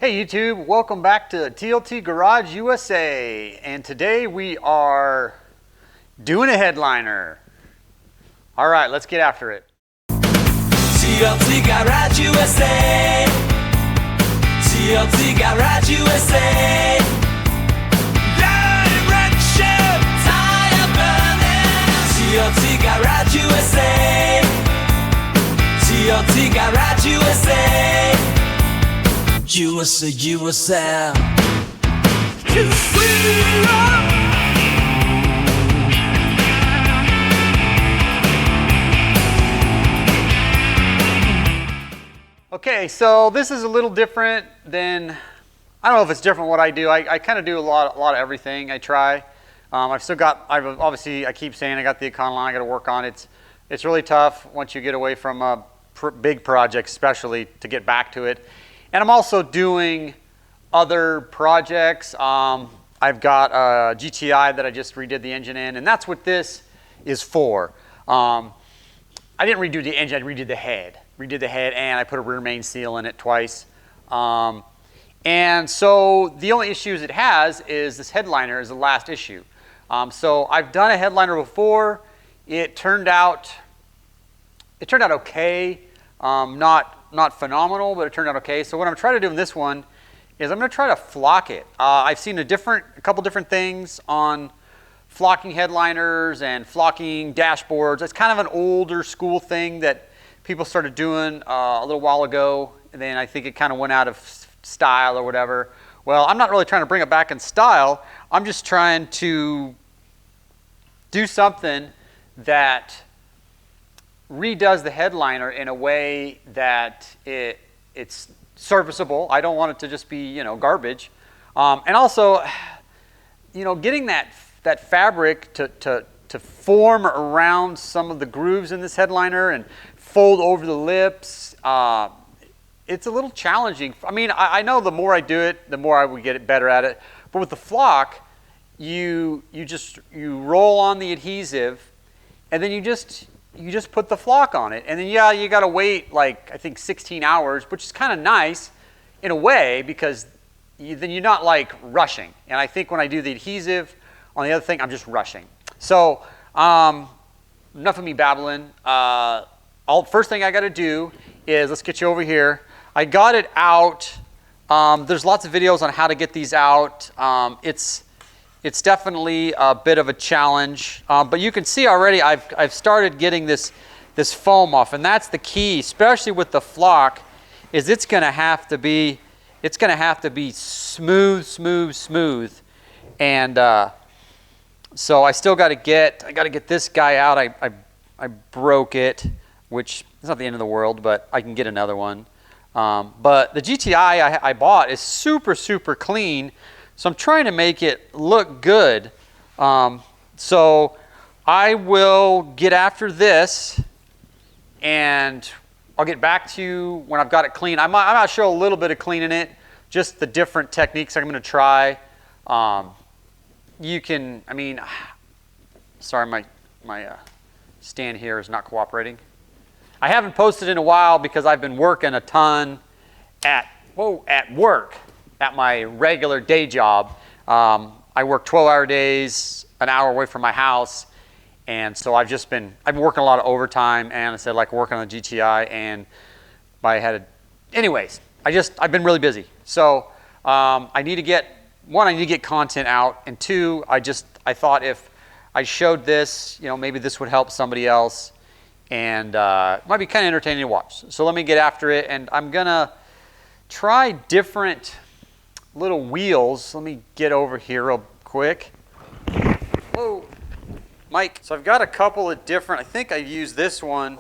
Hey YouTube, welcome back to TLT Garage USA, and today we are doing a headliner. All right, let's get after it. TLT Garage USA, TLT Garage USA, direction, tire burning, TLT Garage USA, TLT Garage USA. USA, USA. Okay, so this is a little different than, I don't know if it's different what I do. I kind of do a lot of everything. I try. Obviously, I keep saying I got the Econoline I got to work on. It's really tough once you get away from big projects, especially to get back to it. And I'm also doing other projects. I've got a GTI that I just redid the engine in, and that's what this is for. I didn't redo the engine, I redid the head. Redid the head, and I put a rear main seal in it twice. And so the only issues it has is this headliner is the last issue. So I've done a headliner before. It turned out okay. Not phenomenal, but it turned out okay. So what I'm trying to do in this one is I'm going to try to flock it. I've seen a couple different things on flocking headliners and flocking dashboards. It's kind of an older school thing that people started doing a little while ago, and then I think it kind of went out of style or whatever. Well, I'm not really trying to bring it back in style. I'm just trying to do something that redoes the headliner in a way that it's serviceable. I don't want it to just be, garbage. And also, getting that fabric to form around some of the grooves in this headliner and fold over the lips, it's a little challenging. I mean, I know the more I do it, the more I would get better at it. But with the flock, you roll on the adhesive, and then you just put the flock on it. And then, yeah, you got to wait, like, I think 16 hours, which is kind of nice in a way because then you're not, like, rushing. And I think when I do the adhesive on the other thing, I'm just rushing. So enough of me babbling. First thing I got to do is, let's get you over here. I got it out. There's lots of videos on how to get these out. It's definitely a bit of a challenge, but you can see already I've started getting this foam off, and that's the key, especially with the flock, is it's going to have to be smooth, and so I still got to get this guy out. I broke it, which is not the end of the world, but I can get another one. But the GTI I bought is super clean. So I'm trying to make it look good. So I will get after this, and I'll get back to you when I've got it clean. I might show a little bit of cleaning it, just the different techniques I'm going to try. Sorry, my stand here is not cooperating. I haven't posted in a while because I've been working a ton at work. At my regular day job. I work 12-hour days, an hour away from my house, and so I've been working a lot of overtime, and I said, like, working on the GTI, and anyways, I've been really busy. So I need to get content out, and two, I thought if I showed this, maybe this would help somebody else, and it might be kind of entertaining to watch. So let me get after it, and I'm gonna try different little wheels. Let me get over here real quick. Whoa, Mike. So I've got a couple of different, I think I used this one.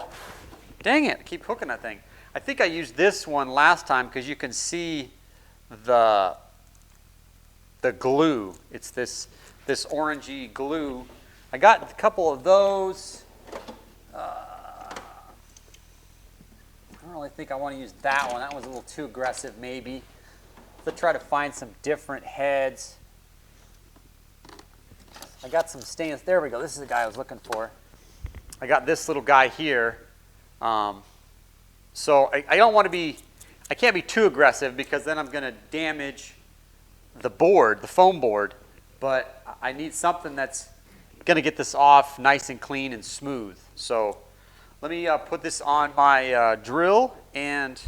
Dang it, I keep hooking that thing. I think I used this one last time because you can see the glue. It's this orangey glue. I got a couple of those. I don't really think I want to use that one. That was a little too aggressive maybe. Let's try to find some different heads. I got some stainless. There we go. This is the guy I was looking for. I got this little guy here. So I don't want to be I can't be too aggressive because then I'm going to damage the board, the foam board, but I need something that's going to get this off nice and clean and smooth. So let me put this on my drill and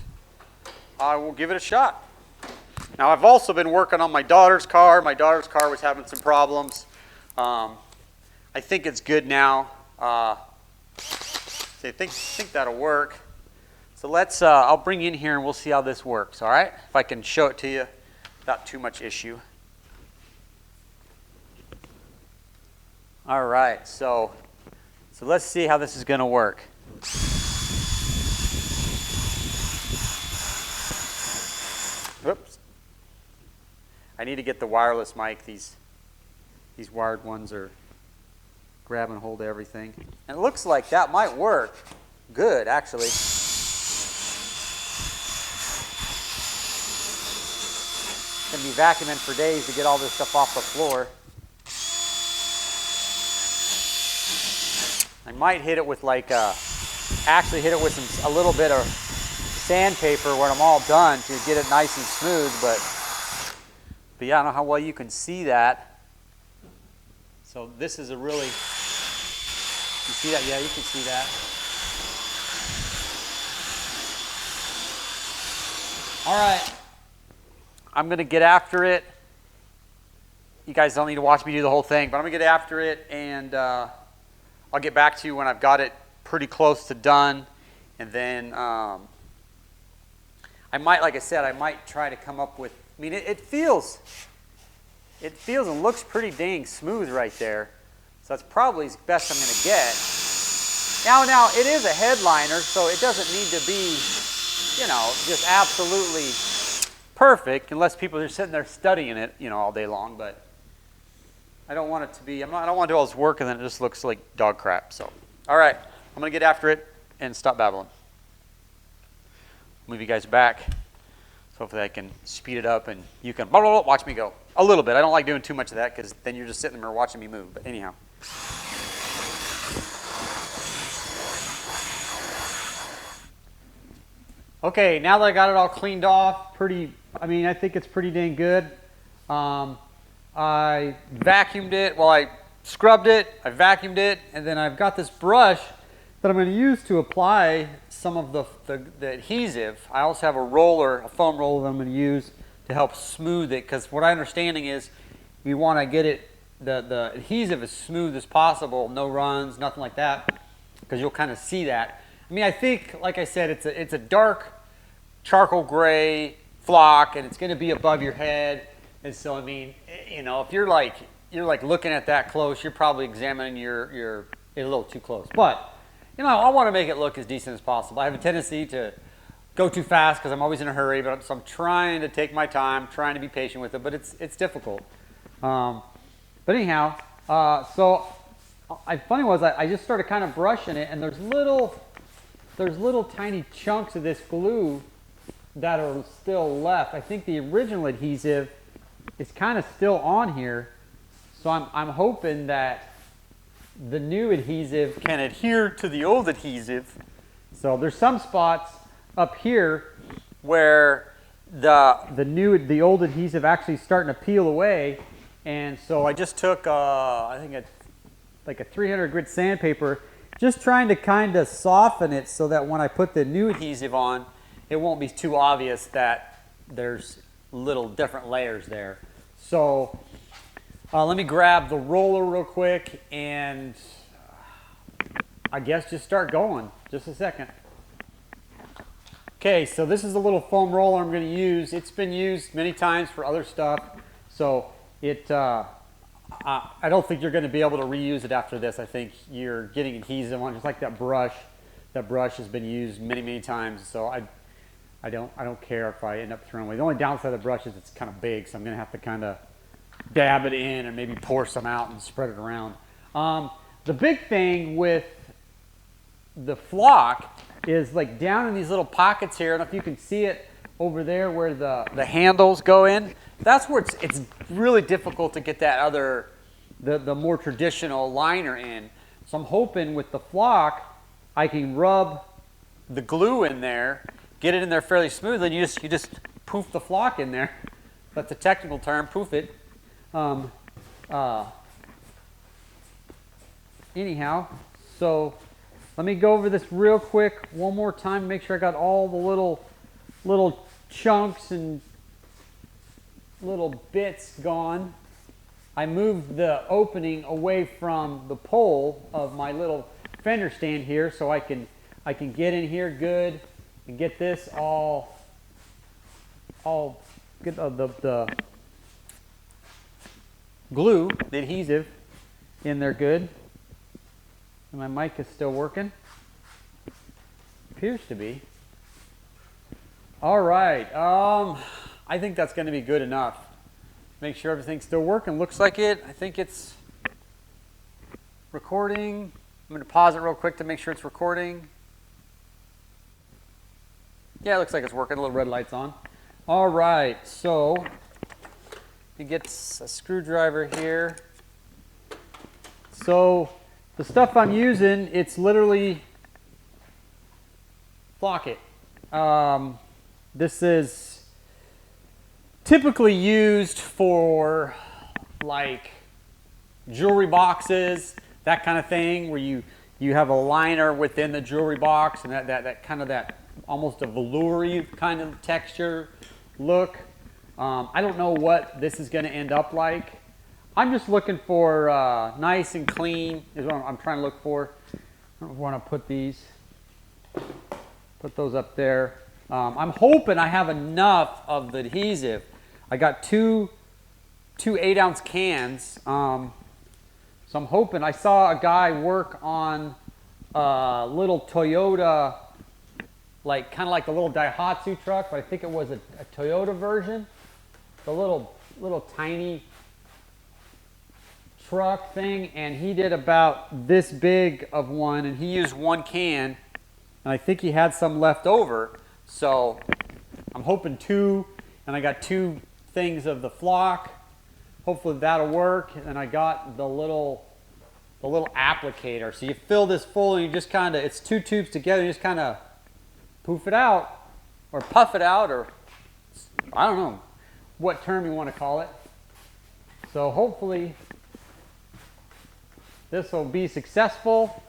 I will give it a shot. Now I've also been working on my daughter's car. My daughter's car was having some problems. I think it's good now. So I think that'll work. So let's, I'll bring you in here and we'll see how this works, all right? If I can show it to you without too much issue. All right, so let's see how this is going to work. Oops. I need to get the wireless mic. These wired ones are grab and hold everything. And it looks like that might work good, actually. Going to be vacuuming for days to get all this stuff off the floor. I might hit it with like, actually hit it with a little bit of sandpaper when I'm all done to get it nice and smooth, but yeah, I don't know how well you can see that. So this is a really, you see that? Yeah, you can see that. All right, I'm going to get after it. You guys don't need to watch me do the whole thing, but I'm going to get after it, and I'll get back to you when I've got it pretty close to done. And then I might, like I said, I might try to come up with, I mean, it feels and looks pretty dang smooth right there. So that's probably the best I'm going to get. Now, it is a headliner, so it doesn't need to be, you know, just absolutely perfect unless people are sitting there studying it, you know, all day long. But I don't want it to be, I don't want to do all this work and then it just looks like dog crap. So, all right, I'm going to get after it and stop babbling. Move you guys back. So hopefully I can speed it up and you can blah, blah, blah, watch me go. A little bit. I don't like doing too much of that because then you're just sitting there watching me move. But anyhow. Okay, now that I got it all cleaned off, I think it's pretty dang good. I vacuumed it, I scrubbed it, I vacuumed it, and then I've got this brush that I'm going to use to apply some of the adhesive. I also have a foam roller that I'm going to use to help smooth it, because what I'm understanding is we want to get it, the adhesive as smooth as possible, no runs, nothing like that, because you'll kind of see that. I mean, I think, like I said, it's a dark charcoal gray flock, and it's going to be above your head. And so, I mean, you know, if you're like looking at that close, you're probably examining your a little too close. But, you know, I want to make it look as decent as possible. I have a tendency to go too fast because I'm always in a hurry, so I'm trying to take my time, trying to be patient with it, but it's difficult. But anyhow, so funny was I just started kind of brushing it, and there's little tiny chunks of this glue that are still left. I think the original adhesive is kind of still on here, so I'm hoping that the new adhesive can adhere to the old adhesive. So there's some spots up here where the old adhesive actually starting to peel away, and so I just took I think it's like a 300 grit sandpaper, just trying to kind of soften it so that when I put the new adhesive on, it won't be too obvious that there's little different layers there. So let me grab the roller real quick and I guess just start going. Just a second. Okay, so this is the little foam roller I'm going to use. It's been used many times for other stuff, so I don't think you're going to be able to reuse it after this. I think you're getting adhesive on, just like that brush. That brush has been used many, many times, so I don't care if I end up throwing away. The only downside of the brush is it's kind of big, so I'm going to have to kind of dab it in and maybe pour some out and spread it around. The big thing with the flock is like down in these little pockets here. I don't know if you can see it over there where the handles go in. That's where it's really difficult to get that the more traditional liner in. So I'm hoping with the flock I can rub the glue in there get it in there fairly smoothly. You just poof the flock in there. That's a technical term, poof it. Anyhow, so let me go over this real quick one more time to make sure I got all the little chunks and little bits gone. I moved the opening away from the pole of my little fender stand here so I can get in here good and get this all get the glue, the adhesive in there good. And my mic is still working. Appears to be. All right. I think that's going to be good enough. Make sure everything's still working. Looks like it. I think it's recording. I'm going to pause it real quick to make sure it's recording. Yeah, it looks like it's working. The little red light's on. All right. So you get a screwdriver here. So the stuff I'm using, it's literally flock it. This is typically used for like jewelry boxes, that kind of thing, where you have a liner within the jewelry box and that kind of that almost a velour-y kind of texture look. I don't know what this is going to end up like. I'm just looking for nice and clean is what I'm trying to look for. I want to put those up there. I'm hoping I have enough of the adhesive. I got two 8-ounce cans. So I'm hoping. I saw a guy work on a little Toyota, like kind of like the little Daihatsu truck, but I think it was a Toyota version. The little tiny truck thing, and he did about this big of one, and he used 1 can, and I think he had some left over. So I'm hoping 2, and I got 2 things of the flock. Hopefully that'll work. And I got the little applicator. So you fill this full, and you just kind of, it's 2 tubes together. You just kind of poof it out, or puff it out, or I don't know what term you want to call it. So hopefully this will be successful.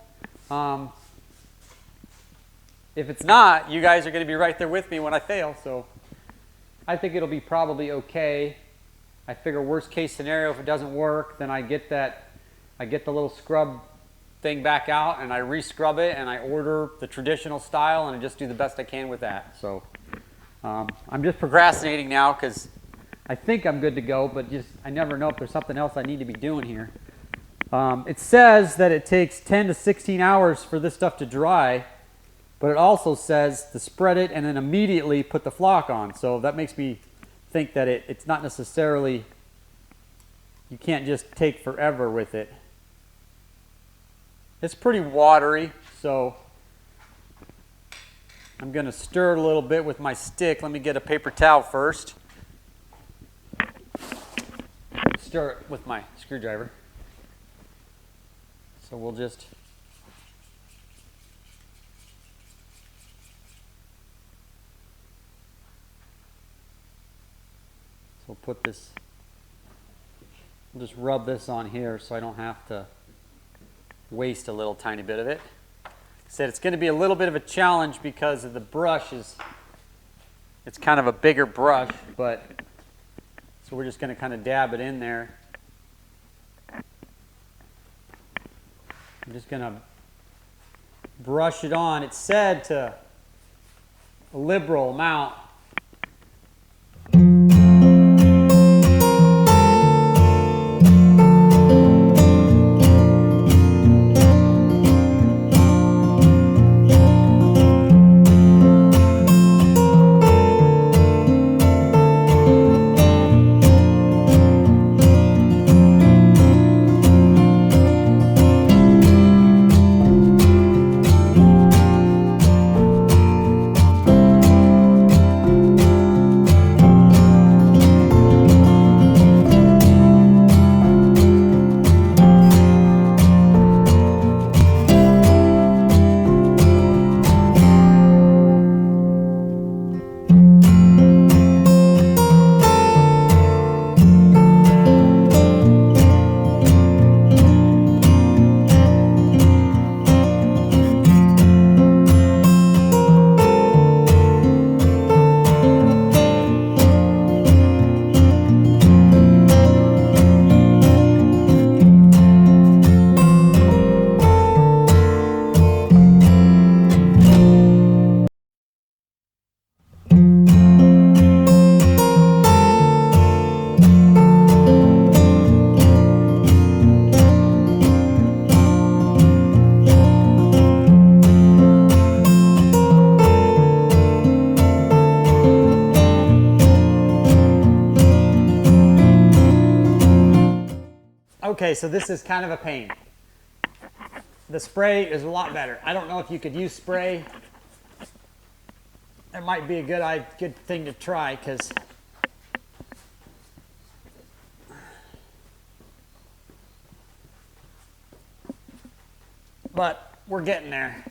If it's not, you guys are going to be right there with me when I fail. So I think it'll be probably okay. I figure worst case scenario, if it doesn't work, then I get the little scrub thing back out and I re-scrub it and I order the traditional style and I just do the best I can with that. So I'm just procrastinating now because I think I'm good to go, but I never know if there's something else I need to be doing here. It says that it takes 10 to 16 hours for this stuff to dry, but it also says to spread it and then immediately put the flock on. So that makes me think that it's not necessarily, you can't just take forever with it. It's pretty watery, so I'm going to stir it a little bit with my stick. Let me get a paper towel first. Stir it with my screwdriver. So we'll just put this, we'll just rub this on here so I don't have to waste a little tiny bit of it. Like I said, it's going to be a little bit of a challenge because of the brush it's kind of a bigger brush, but so we're just going to kind of dab it in there. I'm just going to brush it on. It's said to a liberal amount. Okay, so this is kind of a pain. The spray is a lot better. I don't know if you could use spray. It might be a good thing to try, because but we're getting there.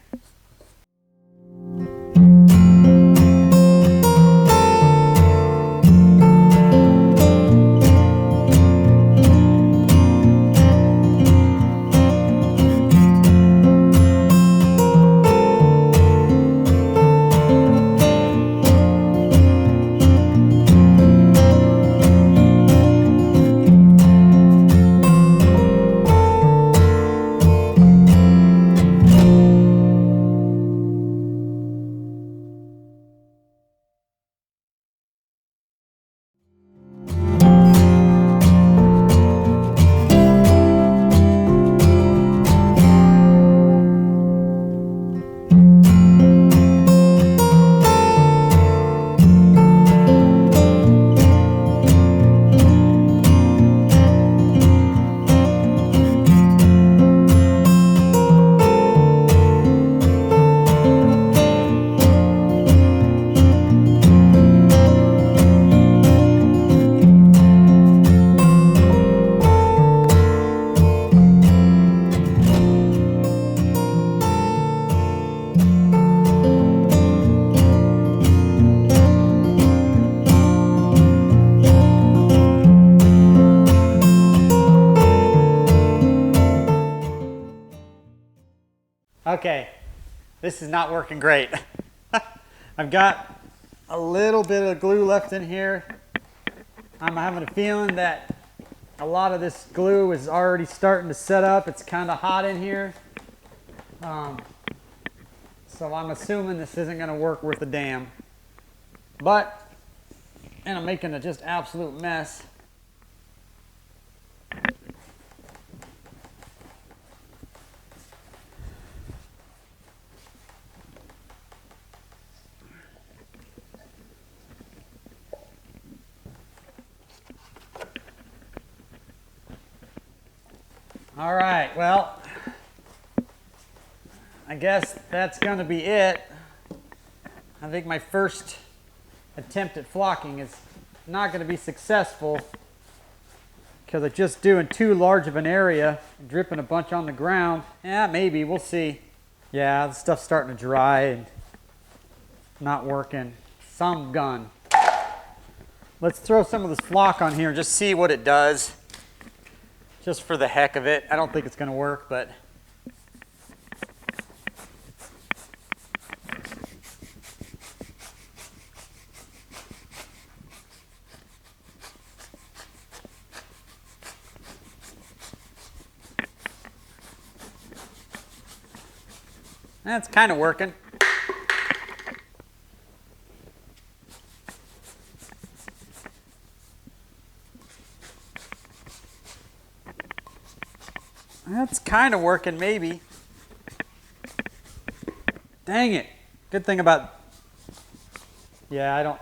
Okay, this is not working great. I've got a little bit of glue left in here. I'm having a feeling that a lot of this glue is already starting to set up. It's kind of hot in here. So I'm assuming this isn't going to work worth a damn. But, and I'm making a just absolute mess. All right, well, I guess that's going to be it. I think my first attempt at flocking is not going to be successful because I'm just doing too large of an area, dripping a bunch on the ground. Yeah, maybe, we'll see. Yeah, the stuff's starting to dry and not working. Some gun. Let's throw some of this flock on here and just see what it does. Just for the heck of it. I don't think it's going to work, but that's kind of working. That's kind of working, maybe. Dang it. Good thing about... Yeah, I don't...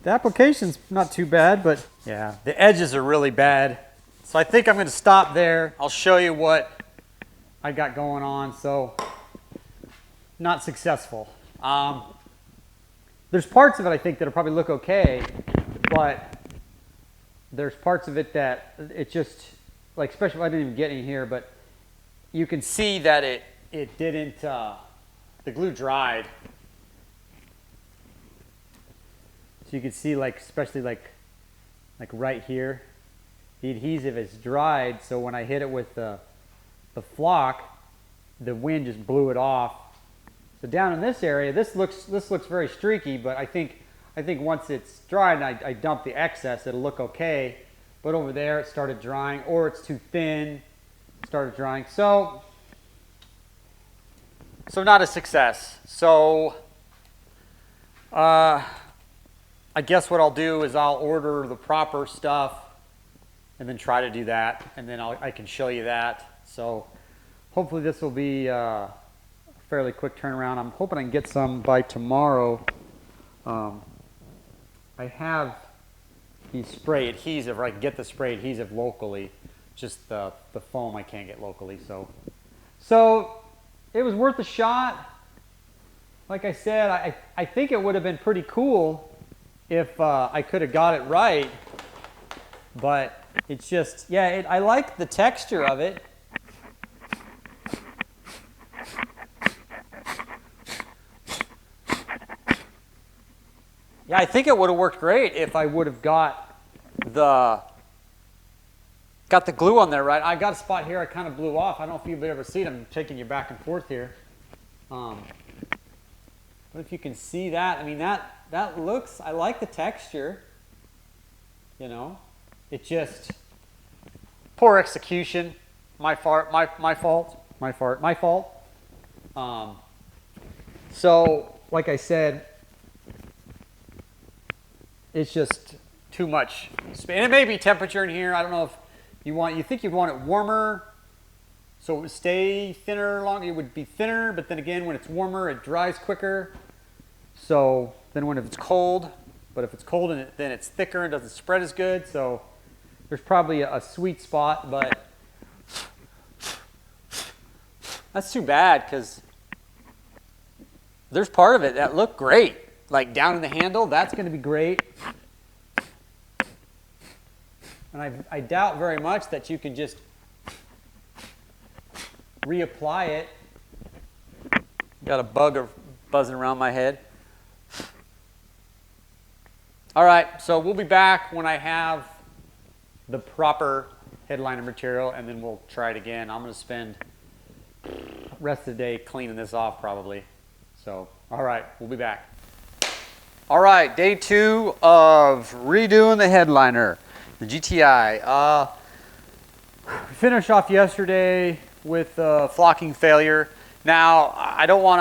The application's not too bad, but yeah, the edges are really bad. So I think I'm going to stop there. I'll show you what I got going on. So, not successful. There's parts of it I think that'll probably look okay, but there's parts of it that it just, like, especially if I didn't even get any here, but you can see that it didn't, the glue dried. So you can see, like, especially like right here, the adhesive is dried, so when I hit it with the flock, the wind just blew it off. So down in this area, this looks very streaky, but I think once it's dried and I dump the excess, it'll look okay. But over there, it started drying, or it's too thin, started drying. So not a success. So I guess what I'll do is I'll order the proper stuff and then try to do that, and then I can show you that. So hopefully this will be a fairly quick turnaround. I'm hoping I can get some by tomorrow. I have the spray adhesive, or I can get the spray adhesive locally. Just the foam I can't get locally. So it was worth a shot. Like I said, I think it would have been pretty cool if I could have got it right. But it's just, yeah, I like the texture of it. Yeah, I think it would have worked great if I would have got the glue on there right. I got a spot here I kind of blew off. I don't know if you've ever seen it. I'm taking you back and forth here. But if you can see that, I mean, that looks, I like the texture. You know, it just, poor execution. My fault. So, like I said, it's just too much. And it may be temperature in here. I don't know if you think you'd want it warmer so it would stay thinner longer. It would be thinner, but then again, when it's warmer, it dries quicker. So then when it's cold, but if it's cold and then it's thicker and doesn't spread as good. So there's probably a sweet spot, but that's too bad because there's part of it that looked great. Like down in the handle, that's going to be great. And I doubt very much that you can just reapply it. Got a bug buzzing around my head. All right, so we'll be back when I have the proper headliner material, and then we'll try it again. I'm going to spend the rest of the day cleaning this off probably. So, all right, we'll be back. All right, day 2 of redoing the headliner, the GTI. Finished off yesterday with flocking failure. Now, I don't want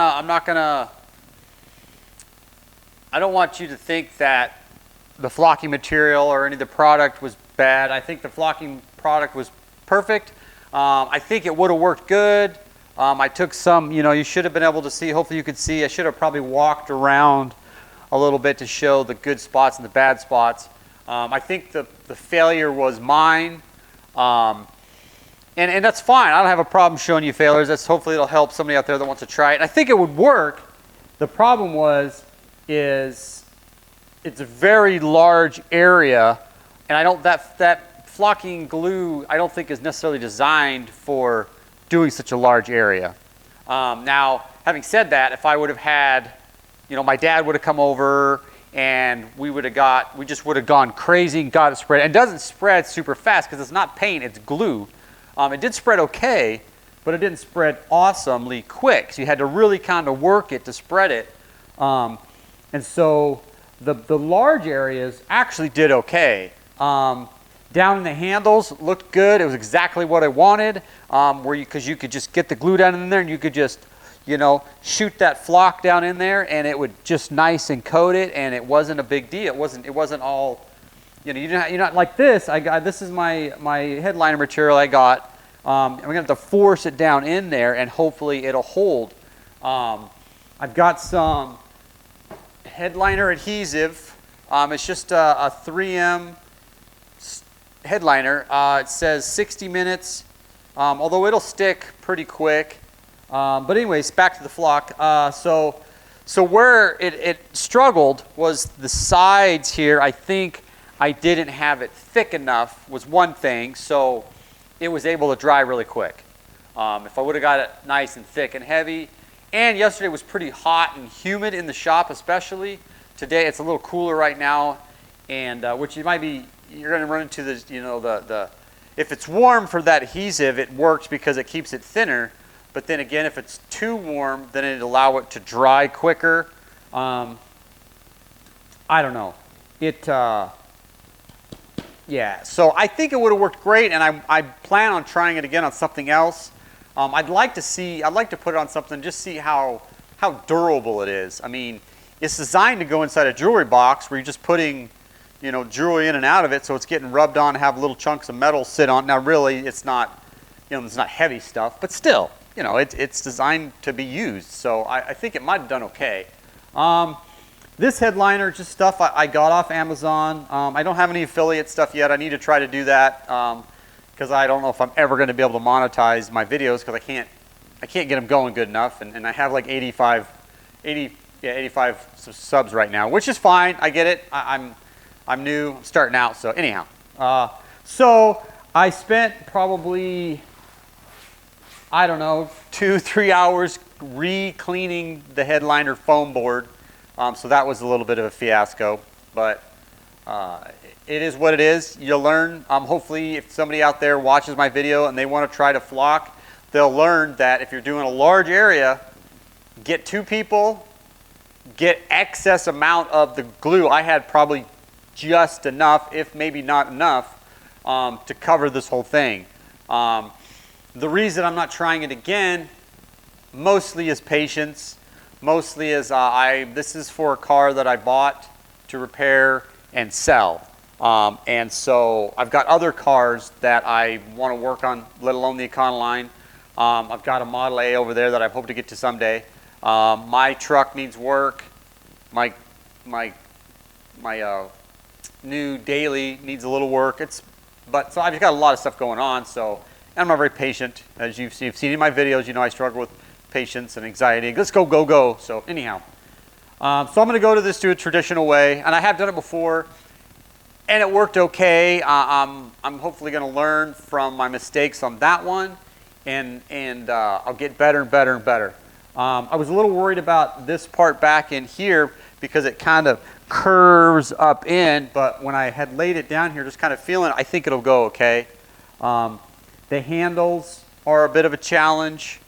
you to think that the flocking material or any of the product was bad. I think the flocking product was perfect. I think it would have worked good. I took some, you should have been able to see, hopefully you could see, I should have probably walked around a little bit to show the good spots and the bad spots. I think the failure was mine. And that's fine. I don't have a problem showing you failures. Hopefully it'll help somebody out there that wants to try it. And I think it would work. The problem is it's a very large area, and that flocking glue I don't think is necessarily designed for doing such a large area. Now, having said that, if I would have had, my dad would have come over and we just would have gone crazy and got it spread. And it doesn't spread super fast because it's not paint, it's glue. It did spread okay, but it didn't spread awesomely quick. So you had to really kind of work it to spread it. And so the large areas actually did okay. Down in the handles looked good. It was exactly what I wanted, because you could just get the glue down in there and you could just, shoot that flock down in there and it would just nice and coat it, and it wasn't a big deal. It wasn't all, you're not like this. This is my headliner material I got. I'm gonna have to force it down in there and hopefully it'll hold. I've got some headliner adhesive. It's just a 3M headliner. It says 60 minutes, although it'll stick pretty quick. But anyways, back to the flock. So where it struggled was the sides here. I think I didn't have it thick enough was one thing, so it was able to dry really quick. If I would have got it nice and thick and heavy, and yesterday was pretty hot and humid in the shop especially. Today it's a little cooler right now, and which you're going to run into the if it's warm for that adhesive, it works because it keeps it thinner. But then again, if it's too warm, then it'll allow it to dry quicker. I don't know. Yeah, so I think it would have worked great, and I plan on trying it again on something else. I'd like to put it on something, just see how durable it is. I mean, it's designed to go inside a jewelry box where you're just putting, jewelry in and out of it, so it's getting rubbed on, have little chunks of metal sit on. Now, really, it's not, it's not heavy stuff, but still, it's designed to be used. So I think it might have done okay. This headliner, just stuff I got off Amazon. I don't have any affiliate stuff yet. I need to try to do that because I don't know if I'm ever going to be able to monetize my videos because I can't get them going good enough. And I have like 85 subs right now, which is fine. I get it. I'm new, I'm starting out. So anyhow, so I spent probably, I don't know, 2-3 hours re-cleaning the headliner foam board. So that was a little bit of a fiasco, but it is what it is. You'll learn. Hopefully, if somebody out there watches my video and they want to try to flock, they'll learn that if you're doing a large area, get 2 people, get excess amount of the glue. I had probably just enough, if maybe not enough, to cover this whole thing. The reason I'm not trying it again mostly is patience. Mostly is this is for a car that I bought to repair and sell. And so I've got other cars that I want to work on, let alone the Econoline. I've got a Model A over there that I hope to get to someday. My truck needs work. My new daily needs a little work. So I've got a lot of stuff going on. So and I'm not very patient, as you've seen in my videos. You know I struggle with patience and anxiety. Let's go, go, go. So anyhow, so I'm going to go to this a traditional way, and I have done it before, and it worked okay. I'm hopefully going to learn from my mistakes on that one, and I'll get better and better and better. I was a little worried about this part back in here because it kind of curves up in, but when I had laid it down here, just kind of feeling it, I think it'll go okay. The handles are a bit of a challenge.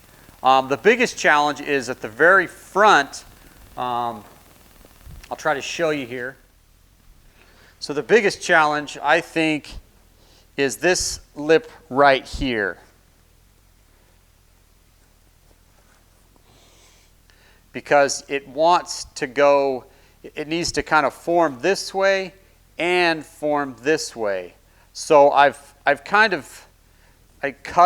The biggest challenge is at the very front. I'll try to show you here. So the biggest challenge, I think, is this lip right here. Because it wants to go, it needs to kind of form this way and form this way. So I cut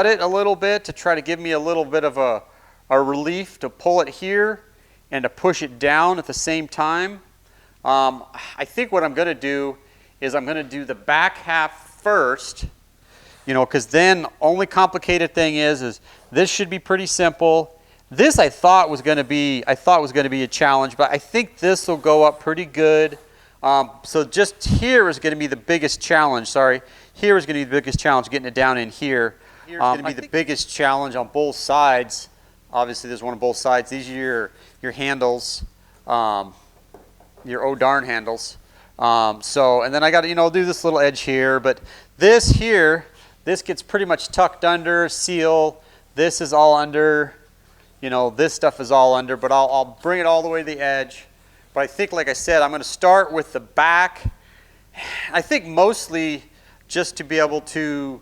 it a little bit to try to give me a little bit of a relief to pull it here and to push it down at the same time. I think what I'm going to do is I'm going to do the back half first, you know, because then only complicated thing is this should be pretty simple. This I thought was going to be a challenge, but I think this will go up pretty good. So just here is going to be the biggest challenge. Sorry, here is going to be the biggest challenge getting it down in here. Here's going to be the biggest challenge on both sides. Obviously, there's one on both sides. These are your handles, your oh darn handles. And then I got to do this little edge here, but this here, this gets pretty much tucked under, seal. This is all under. This stuff is all under, but I'll bring it all the way to the edge. But I think, like I said, I'm going to start with the back. I think mostly just to be able to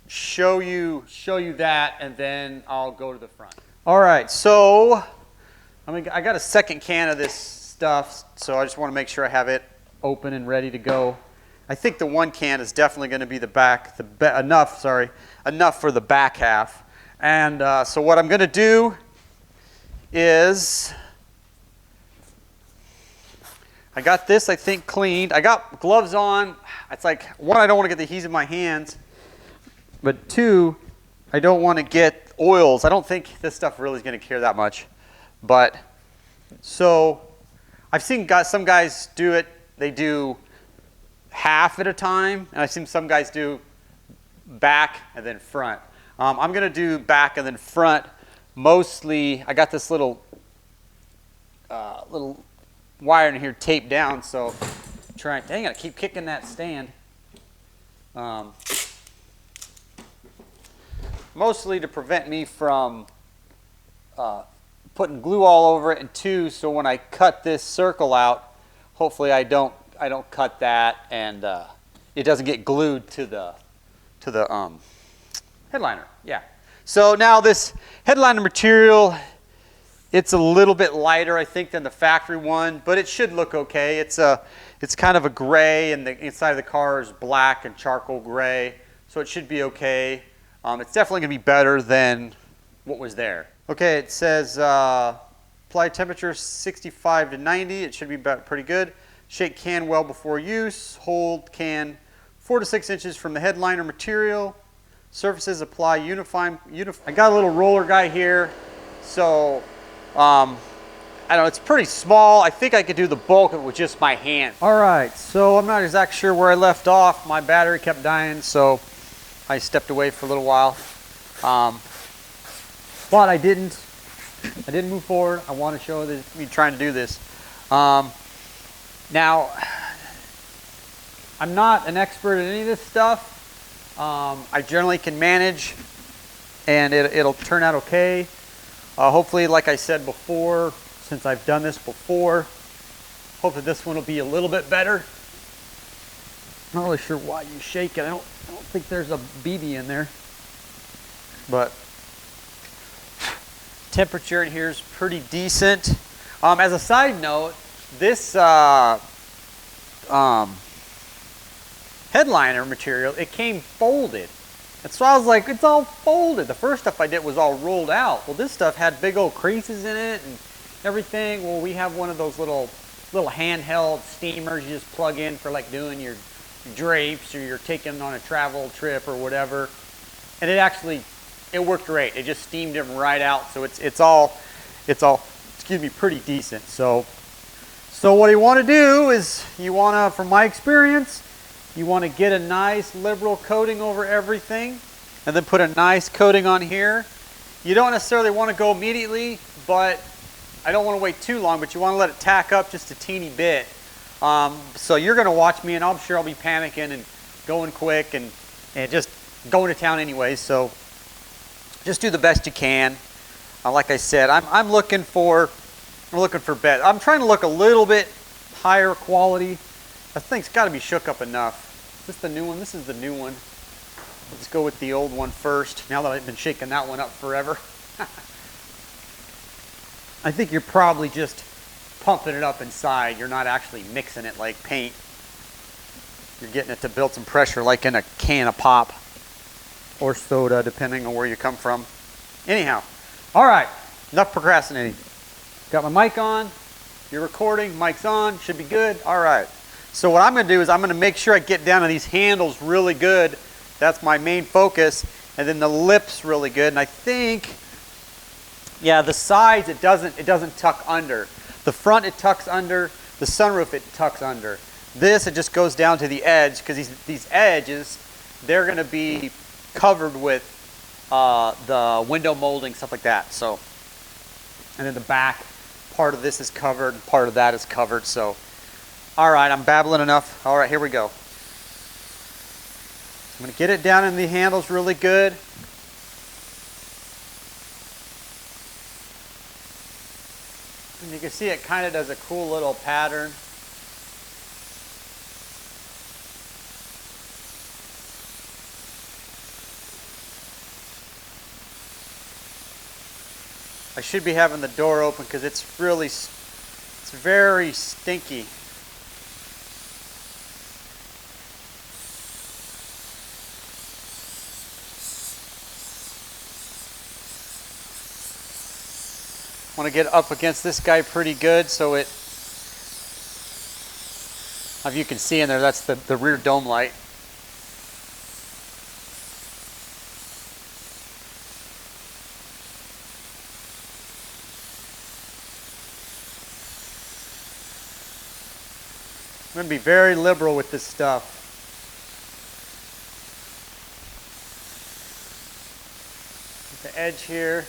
show you that, and then I'll go to the front. All right, so I got a second can of this stuff, so I just want to make sure I have it open and ready to go. I think the one can is definitely going to be enough for the back half. And so what I'm going to do is, I got this, I think, cleaned. I got gloves on. It's like, one, I don't want to get the adhesive in my hands. But two, I don't want to get oils. I don't think this stuff really is going to care that much. But, so, I've seen some guys do it. They do half at a time. And I've seen some guys do back and then front. I'm going to do back and then front. Mostly, I got this little wire in here taped down, so dang, I gotta keep kicking that stand. Mostly to prevent me from putting glue all over it, and two, so when I cut this circle out, hopefully I don't cut that and it doesn't get glued to the headliner. Yeah. So now this headliner material, it's a little bit lighter, I think, than the factory one, but it should look okay. It's kind of a gray, and the inside of the car is black and charcoal gray, so it should be okay. It's definitely going to be better than what was there. Okay, it says Apply temperature 65 to 90. It should be about pretty good. Shake can well before use. Hold can 4 to 6 inches from the headliner material. Surfaces apply unifying. I got a little roller guy here, so I don't know. It's pretty small. I think I could do the bulk of it with just my hand. All right, so I'm not exactly sure where I left off. My battery kept dying, so I stepped away for a little while. But I didn't move forward. I want to show me trying to do this. Now, I'm not an expert at any of this stuff. I generally can manage, and it'll turn out okay. Hopefully, like I said before, since I've done this before, hopefully this one will be a little bit better. I'm not really sure why you shake it. I don't think there's a BB in there, but temperature in here is pretty decent. As a side note, this headliner material, it came folded. And so I was like, it's all folded. The first stuff I did was all rolled out. Well, this stuff had big old creases in it and everything. Well, we have one of those little handheld steamers you just plug in for like doing your drapes, or you're taking on a travel trip or whatever. And it worked great. It just steamed them right out. So it's all excuse me, pretty decent. So what you want to do is, you want to, from my experience, you want to get a nice liberal coating over everything, and then put a nice coating on here. You don't necessarily want to go immediately, but I don't want to wait too long, but you want to let it tack up just a teeny bit. So you're going to watch me, and I'm sure I'll be panicking and going quick and just going to town anyways. So just do the best you can. Like I said, I'm looking for better. I'm trying to look a little bit higher quality. That thing's got to be shook up enough. Is this the new one? This is the new one. Let's go with the old one first, now that I've been shaking that one up forever. I think you're probably just pumping it up inside. You're not actually mixing it like paint. You're getting it to build some pressure like in a can of pop or soda, depending on where you come from. Anyhow, all right, enough procrastinating. Got my mic on, you're recording, mic's on, should be good. All right, so what I'm going to do is I'm going to make sure I get down to these handles really good. That's my main focus, and then the lips really good. And I think, yeah, the sides it doesn't tuck under. The front it tucks under, the sunroof it tucks under. This, it just goes down to the edge, because these edges, they're going to be covered with the window molding, stuff like that. So, and then the back part of this is covered, part of that is covered. So, all right, I'm babbling enough. All right, here we go. I'm going to get it down in the handles really good. And you can see it kind of does a cool little pattern. I should be having the door open because it's very stinky. Want to get up against this guy pretty good, so it, if you can see in there, that's the rear dome light. I'm going to be very liberal with this stuff. At the edge here,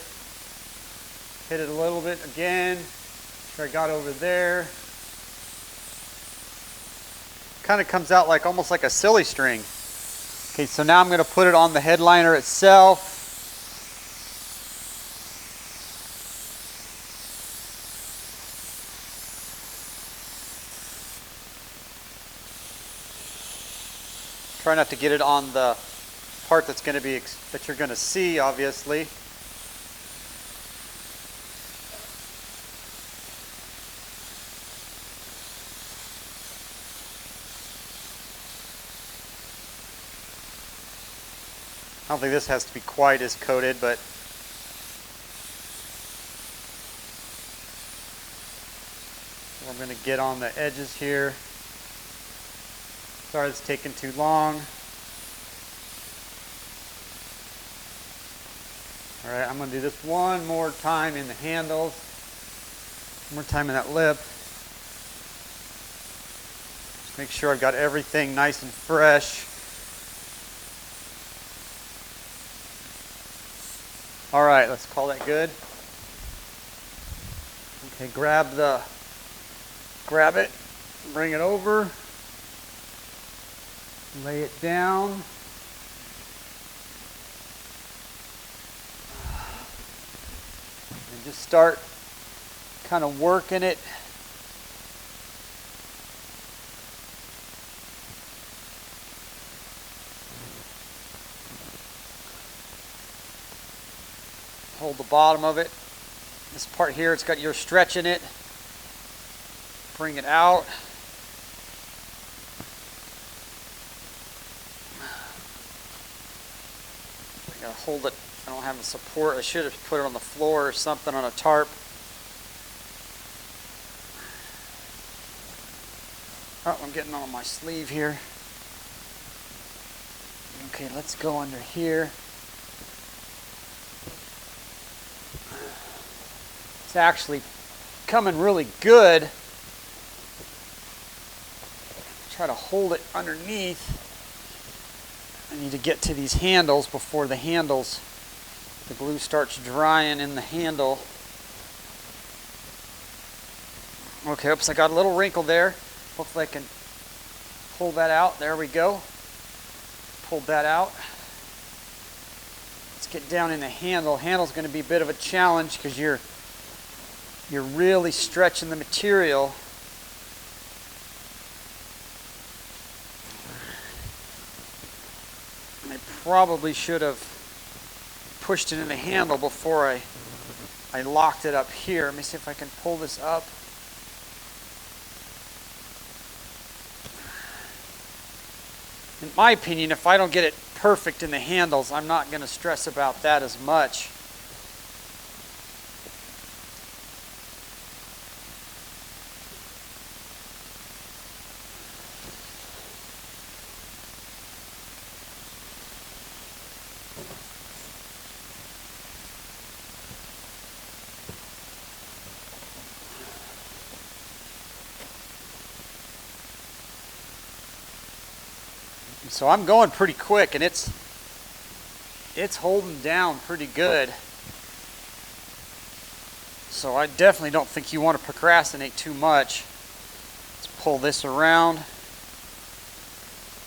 hit it a little bit again. Sure I got over there. Kind of comes out like almost like a silly string. Okay, so now I'm going to put it on the headliner itself. Try not to get it on the part that's going to be, that you're going to see, obviously. I don't think this has to be quite as coated, but I'm going to get on the edges here. Sorry it's taking too long. All right, I'm going to do this one more time in the handles. One more time in that lip. Just make sure I've got everything nice and fresh. All right, let's call that good. Okay, grab it, bring it over, lay it down. And just start kind of working it. Hold the bottom of it. This part here, it's got your stretch in it. Bring it out. I gotta hold it. I don't have a support. I should have put it on the floor or something on a tarp. Oh, I'm getting on my sleeve here. Okay, let's go under here. It's actually coming really good. Try to hold it underneath. I need to get to these handles before the glue starts drying in the handle. Okay, oops, I got a little wrinkle there. Hopefully I can pull that out. There we go. Pulled that out. Let's get down in the handle. Handle's going to be a bit of a challenge because you're really stretching the material. I probably should have pushed it in the handle before I locked it up here. Let me see if I can pull this up. In my opinion, if I don't get it perfect in the handles, I'm not going to stress about that as much. So I'm going pretty quick, and it's holding down pretty good. So I definitely don't think you want to procrastinate too much. Let's pull this around.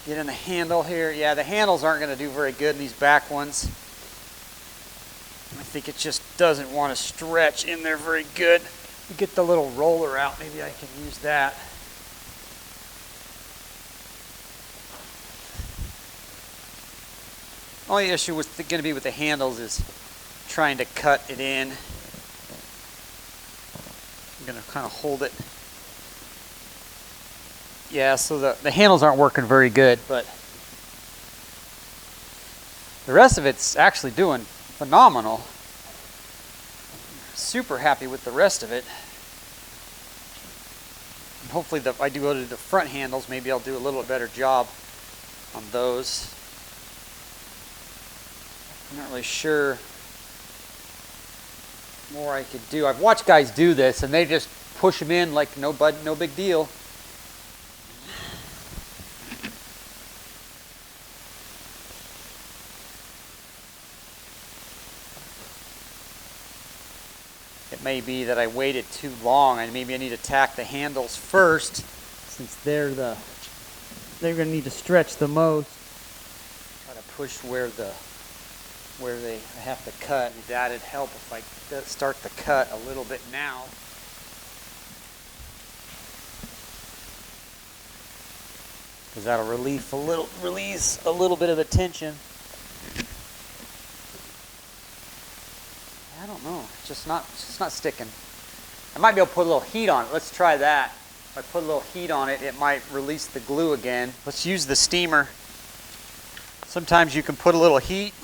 Get in the handle here. Yeah, the handles aren't going to do very good in these back ones. I think it just doesn't want to stretch in there very good. Get the little roller out. Maybe I can use that. Only issue was going to be with the handles is trying to cut it in. I'm going to kind of hold it. Yeah, so the handles aren't working very good, but the rest of it's actually doing phenomenal. Super happy with the rest of it. And hopefully if I do go to the front handles, maybe I'll do a little bit better job on those. I'm not really sure more I could do. I've watched guys do this and they just push them in like no big deal. It may be that I waited too long and maybe I need to tack the handles first since they're going to need to stretch the most. Try to push where they have to cut. That'd help if I start the cut a little bit now. Because that'll release a little bit of the tension. I don't know. It's just not sticking. I might be able to put a little heat on it. Let's try that. If I put a little heat on it, it might release the glue again. Let's use the steamer. Sometimes you can put a little heat.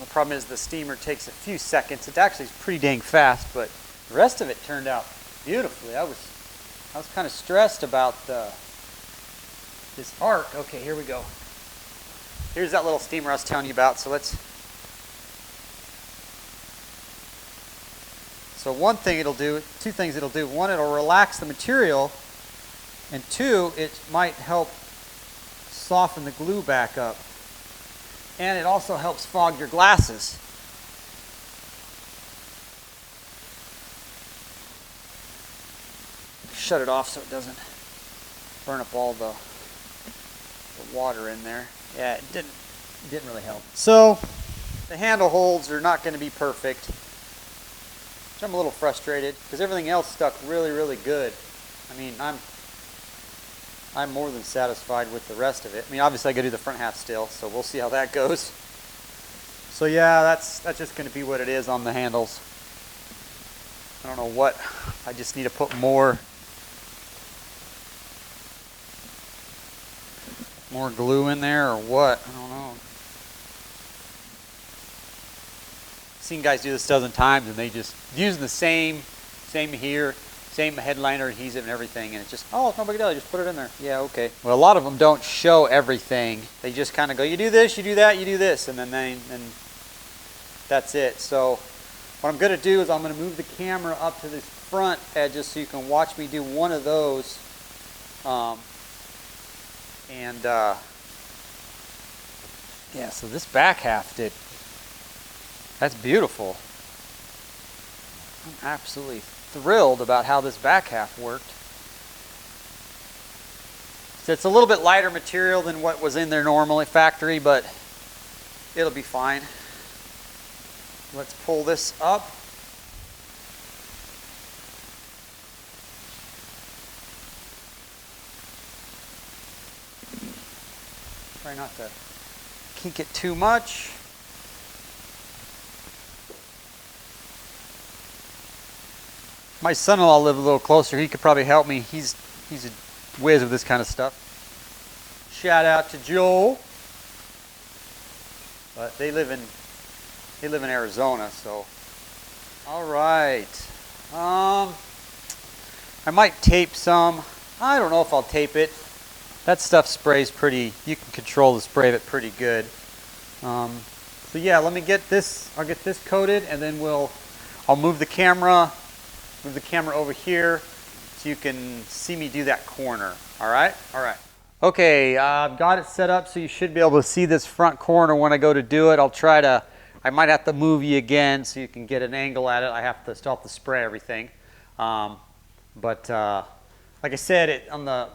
The problem is the steamer takes a few seconds. It actually is pretty dang fast, but the rest of it turned out beautifully. I was I was kind of stressed about this arc. Okay, here we go. Here's that little steamer I was telling you about. So one thing it'll do, two things it'll do. One, it'll relax the material, and two, it might help soften the glue back up. And it also helps fog your glasses. Shut it off so it doesn't burn up all the water in there. Yeah, it didn't really help. So the handle holds are not going to be perfect. I'm a little frustrated because everything else stuck really, really good. I mean, I'm more than satisfied with the rest of it. I mean, obviously I got to do the front half still, so we'll see how that goes. So yeah, that's just going to be what it is on the handles. I don't know what. I just need to put more glue in there or what. I don't know. Seen guys do this a dozen times and they just use the same here, same headliner adhesive and everything, and it's just, oh, it's no big deal, just put it in there. Yeah, okay. Well, a lot of them don't show everything. They just kind of go, you do this, you do that, you do this, and then that's it. So what I'm going to do is I'm going to move the camera up to this front edges so you can watch me do one of those. Yeah, so this back half that's beautiful. I'm absolutely thrilled about how this back half worked. So it's a little bit lighter material than what was in there normally factory, but it'll be fine. Let's pull this up. Try not to kink it too much. My son-in-law lives a little closer. He could probably help me. He's a whiz with this kind of stuff. Shout out to Joel. But they live in Arizona, so. All right. I might tape some. I don't know if I'll tape it. That stuff sprays pretty. You can control the spray of it pretty good. So yeah, let me get this. I'll get this coated, and then I'll move the camera. Move the camera over here so you can see me do that corner. All right? All right. Okay, I've got it set up so you should be able to see this front corner when I go to do it. I might have to move you again so you can get an angle at it. I have to still have to spray everything. But like I said, on the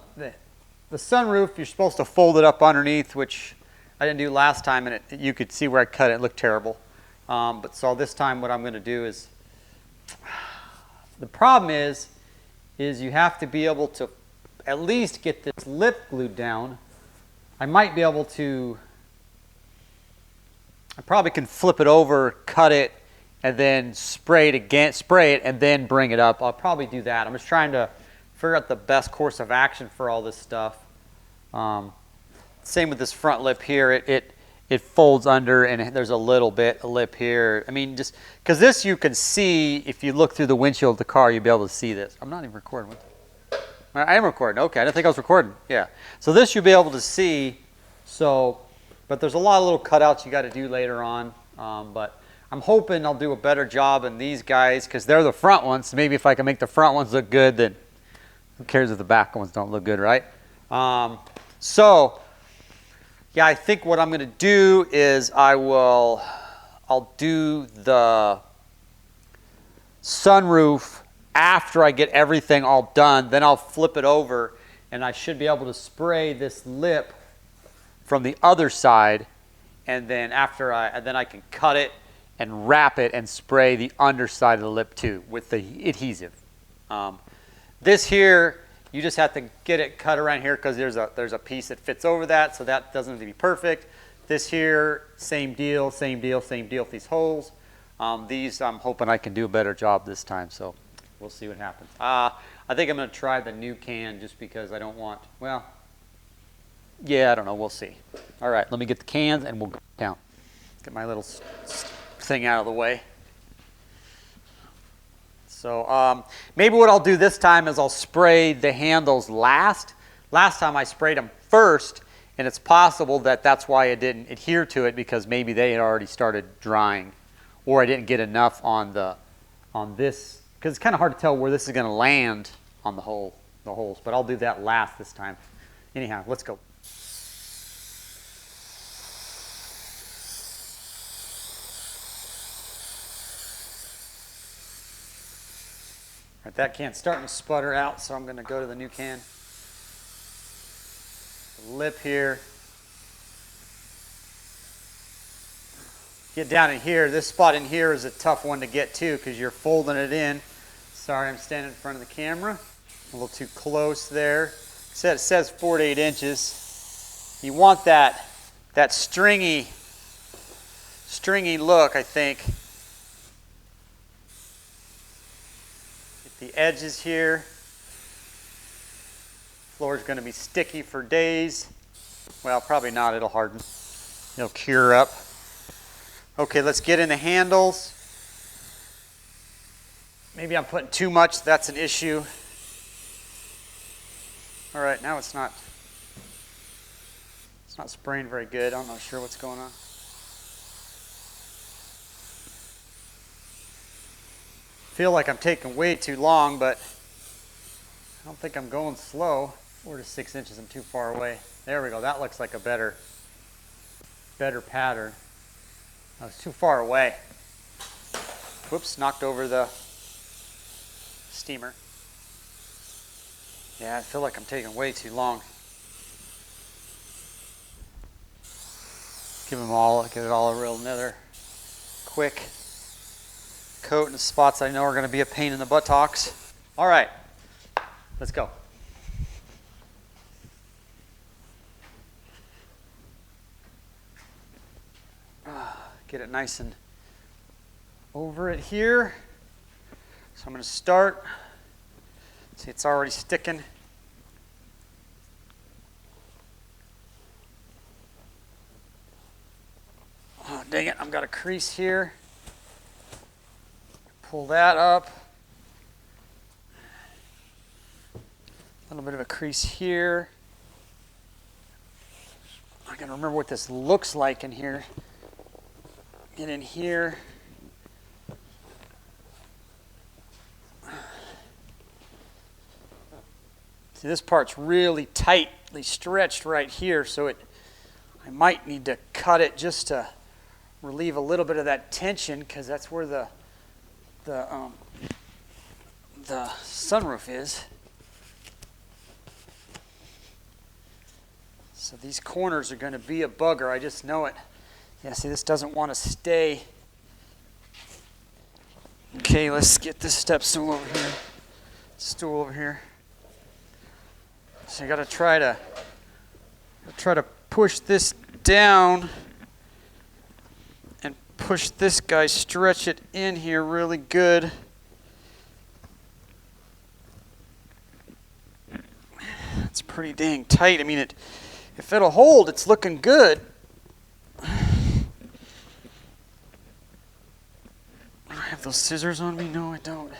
sunroof, you're supposed to fold it up underneath, which I didn't do last time, and you could see where I cut it. It looked terrible. But so this time what I'm going to do is, the problem is you have to be able to at least get this lip glued down. I might be able to, I probably can flip it over, cut it, and then spray it, and then bring it up. I'll probably do that. I'm just trying to figure out the best course of action for all this stuff. Same with this front lip here. It folds under, and there's a little bit of lip here. I mean, just because this you can see if you look through the windshield of the car, you'll be able to see this. I'm not even recording. I am recording. Okay, I didn't think I was recording. Yeah. So this you'll be able to see. So, but there's a lot of little cutouts you got to do later on. But I'm hoping I'll do a better job in these guys because they're the front ones. So maybe if I can make the front ones look good, then who cares if the back ones don't look good, right? Yeah, I think what I'm going to do is I'll do the sunroof after I get everything all done. Then I'll flip it over, and I should be able to spray this lip from the other side, and then I can cut it and wrap it and spray the underside of the lip too with the adhesive. This here, you just have to get it cut around here because there's a piece that fits over that, so that doesn't have to be perfect. This here, same deal with these holes. These I'm hoping I can do a better job this time, so we'll see what happens. I think I'm going to try the new can just because I don't want, well, yeah, I don't know, we'll see. All right, let me get the cans and we'll go down. Get my little thing out of the way. Let's So maybe what I'll do this time is I'll spray the handles last. Last time I sprayed them first, and it's possible that that's why I didn't adhere to it, because maybe they had already started drying, or I didn't get enough on this, because it's kind of hard to tell where this is going to land on the holes. But I'll do that last this time. Anyhow, let's go. All right, that can's starting to sputter out, so I'm going to go to the new can. Lip here. Get down in here. This spot in here is a tough one to get to because you're folding it in. Sorry, I'm standing in front of the camera. A little too close there. It says 4 to 8 inches. You want that stringy look, I think. Get the edges here. Floor's going to be sticky for days. Well, probably not. It'll harden. It'll cure up. Okay, let's get in the handles. Maybe I'm putting too much. That's an issue. All right, now it's not spraying very good. I'm not sure what's going on. Feel like I'm taking way too long, but I don't think I'm going slow. 4 to 6 inches, I'm too far away. There we go. That looks like a better pattern. I was too far away. Whoops, knocked over the steamer. Yeah, I feel like I'm taking way too long. Give it all a real another quick coat in the spots I know are going to be a pain in the buttocks. All right, let's go. Get it nice and over it here. So I'm going to start. See, it's already sticking. Oh, dang it, I've got a crease here. Pull that up. A little bit of a crease here. I gotta remember what this looks like in here. Get in here. See, this part's really tightly stretched right here, so I might need to cut it just to relieve a little bit of that tension, because that's where the sunroof is. So these corners are going to be a bugger. I just know it. Yeah, see, this doesn't want to stay. Okay, let's get this step stool over here. So you got to try to push this down and push this guy, stretch it in here really good. It's pretty dang tight. I mean, if it'll hold, it's looking good. I have those scissors on me? No, I don't.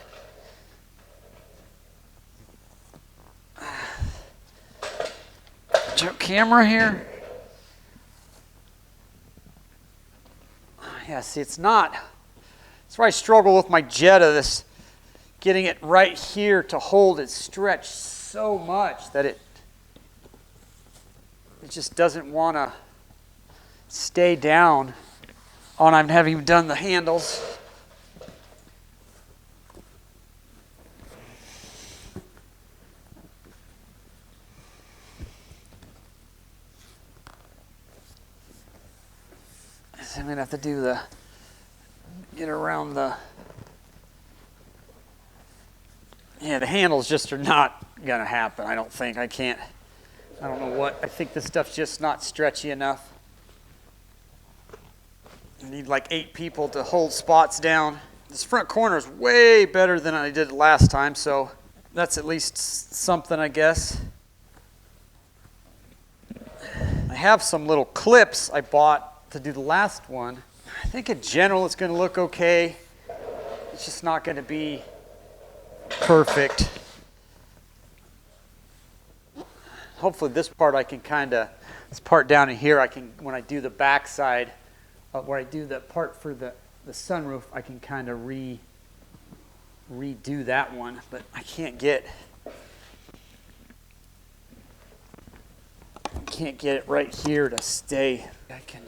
Camera here. Yeah, see, it's not. That's where I struggle with my Jetta. This getting it right here to hold it stretched so much that it just doesn't want to stay down on. I haven't even done the handles. I'm going to have to do get around the handles just are not going to happen, I don't think. I don't know what. I think this stuff's just not stretchy enough. I need like 8 people to hold spots down. This front corner is way better than I did last time, so that's at least something, I guess. I have some little clips I bought to do the last one. I think in general it's going to look okay. It's just not going to be perfect. Hopefully this part I can kind of, this part down in here, I can, when I do the back side, where I do the part for the sunroof, I can kind of redo that one, but I can't get it right here to stay. I can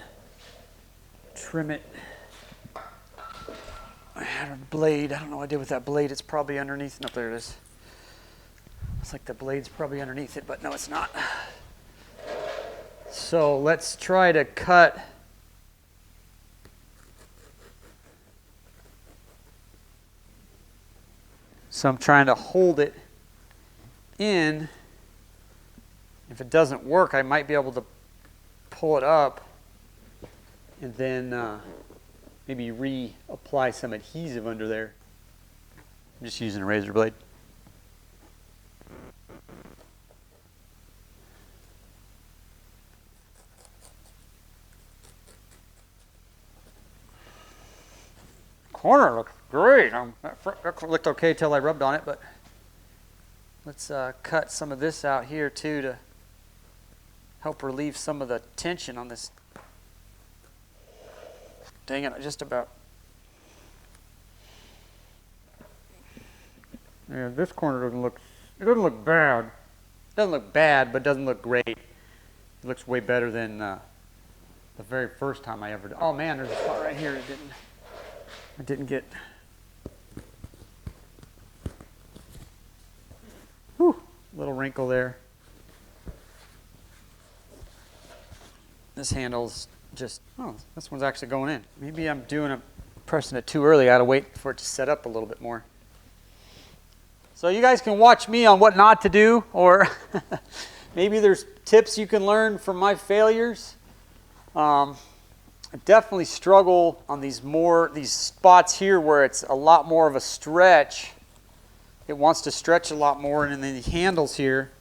trim it. I had a blade. I don't know what I did with that blade. It's probably underneath. No, there it is. It's like the blade's probably underneath it, but no, it's not. So let's try to cut. So I'm trying to hold it in. If it doesn't work, I might be able to pull it up and then maybe reapply some adhesive under there. I'm just using a razor blade. Corner looks great. That looked okay till I rubbed on it, but let's cut some of this out here too to help relieve some of the tension on this. Dang it, I just about. Yeah, this corner doesn't look, it doesn't look bad. It doesn't look bad, but it doesn't look great. It looks way better than the very first time I ever did. Oh man, there's a spot right here that I didn't get. Whew, little wrinkle there. This handle's just, oh, this one's actually going in. Maybe I'm pressing it too early. I gotta wait for it to set up a little bit more. So you guys can watch me on what not to do, or maybe there's tips you can learn from my failures. I definitely struggle on these spots here where it's a lot more of a stretch. It wants to stretch a lot more, and then the handles here.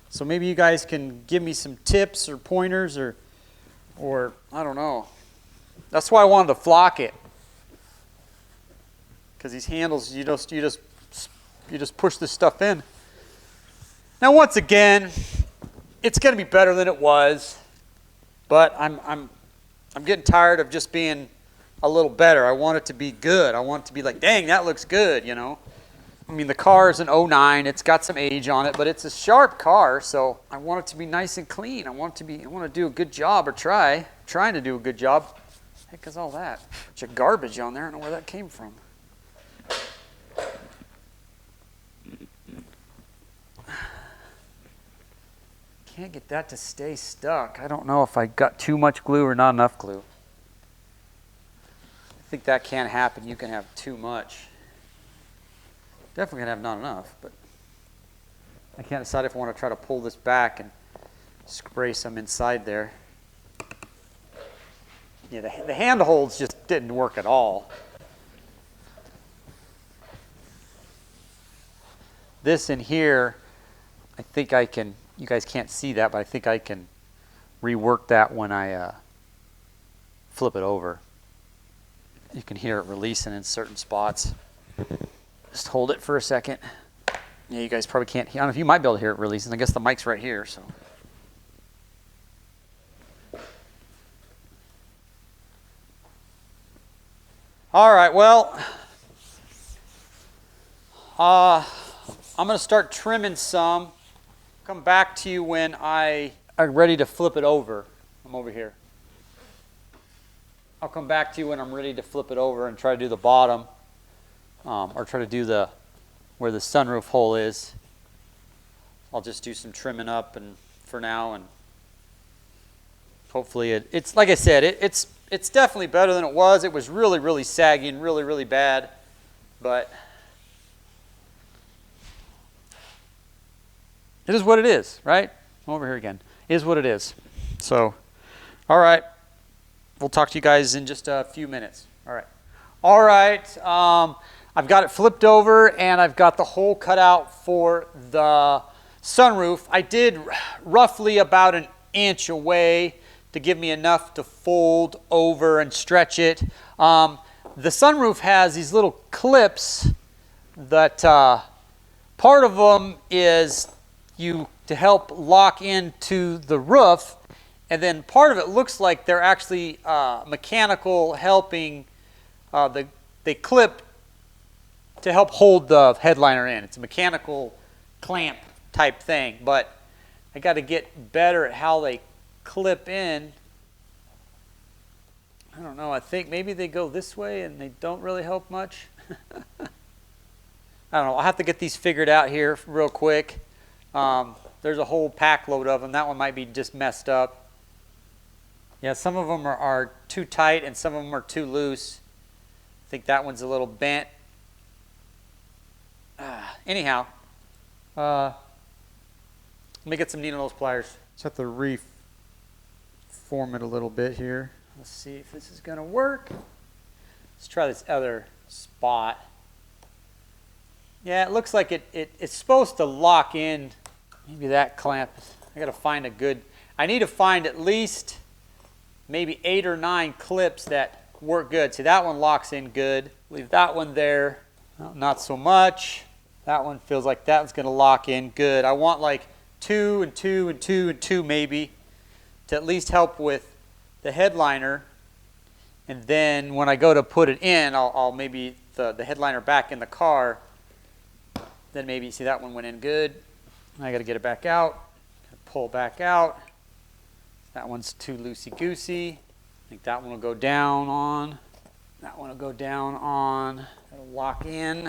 So maybe you guys can give me some tips or pointers, or I don't know. That's why I wanted to flock it, because these handles, you just push this stuff in. Now once again, it's going to be better than it was, but I'm getting tired of just being a little better. I want it to be good. I want it to be like, dang, that looks good, you know. I mean, the car is an '09. It's got some age on it, but it's a sharp car, so I want it to be nice and clean. I want to do a good job, or trying to do a good job. Heck is all that? Bunch of garbage on there. I don't know where that came from. Can't get that to stay stuck. I don't know if I got too much glue or not enough glue. I think that can happen. You can have too much. Definitely gonna have not enough, but I can't decide if I want to try to pull this back and spray some inside there. Yeah, the hand holds just didn't work at all. This in here, I think I can, you guys can't see that, but I think I can rework that when I flip it over. You can hear it releasing in certain spots. Just hold it for a second. Yeah, you guys probably can't. I don't know if you might be able to hear it releasing. I guess the mic's right here, so. All right, well, I'm going to start trimming some. Come back to you when I'm ready to flip it over. I'm over here. I'll come back to you when I'm ready to flip it over and try to do the bottom. Or try to do where the sunroof hole is. I'll just do some trimming up and for now, and hopefully it's like I said, it's definitely better than it was. It was really, really saggy and really, really bad, but it is what it is, right? I'm over here again. It is what it is. So, all right, we'll talk to you guys in just a few minutes. All right. I've got it flipped over, and I've got the hole cut out for the sunroof. I did roughly about an inch away to give me enough to fold over and stretch it. The sunroof has these little clips that part of them is to help lock into the roof, and then part of it looks like they're actually mechanical helping. They clip to help hold the headliner in. It's a mechanical clamp type thing, but I got to get better at how they clip in. I don't know. I think maybe they go this way and they don't really help much. I don't know. I'll have to get these figured out here real quick. There's a whole pack load of them. That one might be just messed up. Yeah, some of them are too tight and some of them are too loose. I think that one's a little bent. Anyhow, let me get some needle nose pliers. Just have to reform it a little bit here. Let's see if this is going to work. Let's try this other spot. Yeah, it looks like it's supposed to lock in. Maybe that clamp. I got to find a good. I need to find at least maybe 8 or 9 clips that work good. See, that one locks in good. Leave that one there. No, not so much. That one feels like that one's going to lock in good. I want like 2 and 2 and 2 and 2 maybe to at least help with the headliner. And then when I go to put it in, I'll maybe the headliner back in the car. Then maybe, see, that one went in good. I got to get it back out. Pull back out. That one's too loosey-goosey. I think that one will go down on. That one will go down on. It'll lock in.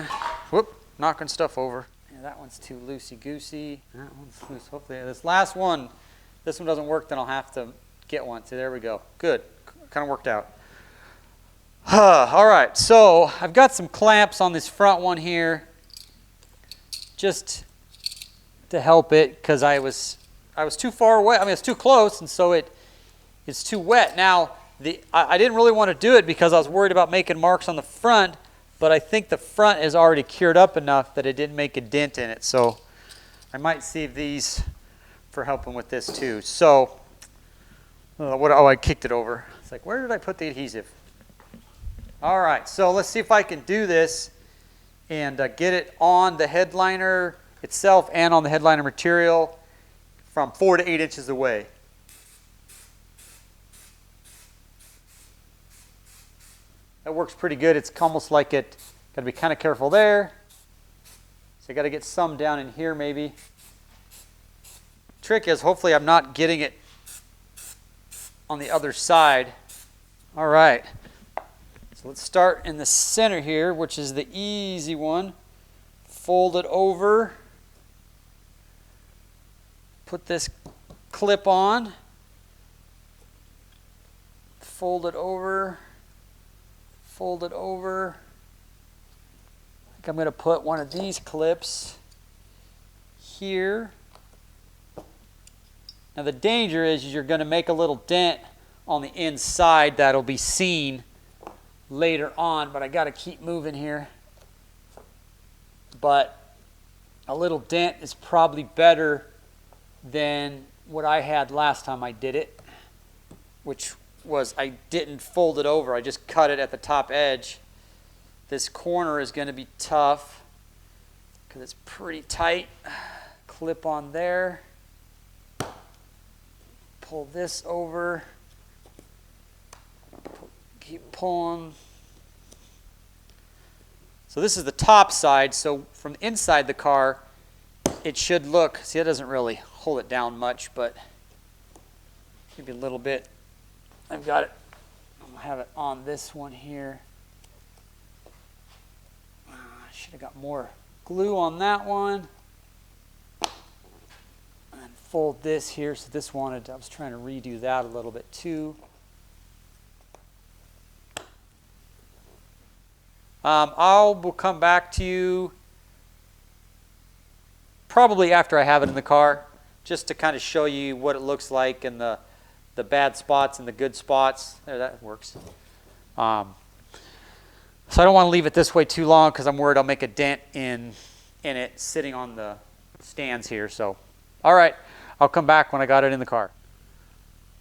Whoop, knocking stuff over. Yeah, that one's too loosey-goosey. That one's loose. Hopefully this last one, this one doesn't work, then I'll have to get one. See, there we go. Good. Kind of worked out. All right, so I've got some clamps on this front one here just to help it because I was too far away. I mean, it's too close, and so it's too wet. Now, I didn't really want to do it because I was worried about making marks on the front, but I think the front is already cured up enough that it didn't make a dent in it. So I might save these for helping with this too. So, I kicked it over. It's like, where did I put the adhesive? All right, so let's see if I can do this and get it on the headliner itself and on the headliner material from 4 to 8 inches away. That works pretty good. It's almost like it, got to be kind of careful there. So I got to get some down in here maybe. Trick is hopefully I'm not getting it on the other side. All right. So let's start in the center here, which is the easy one. Fold it over. Put this clip on. Fold it over. Fold it over. I think I'm going to put one of these clips here. Now the danger is you're going to make a little dent on the inside that'll be seen later on, but I got to keep moving here. But a little dent is probably better than what I had last time I did it, which was I didn't fold it over. I just cut it at the top edge. This corner is going to be tough because it's pretty tight. Clip on there. Pull this over. Keep pulling. So this is the top side. So from inside the car, it should look, see, it doesn't really hold it down much, but maybe a little bit. I've got it, I'm going to have it on this one here. I should have got more glue on that one. And fold this here. So this I was trying to redo that a little bit too. We'll come back to you probably after I have it in the car, just to kind of show you what it looks like and the bad spots and the good spots. There, that works. So I don't want to leave it this way too long because I'm worried I'll make a dent in it sitting on the stands here. So, all right, I'll come back when I got it in the car.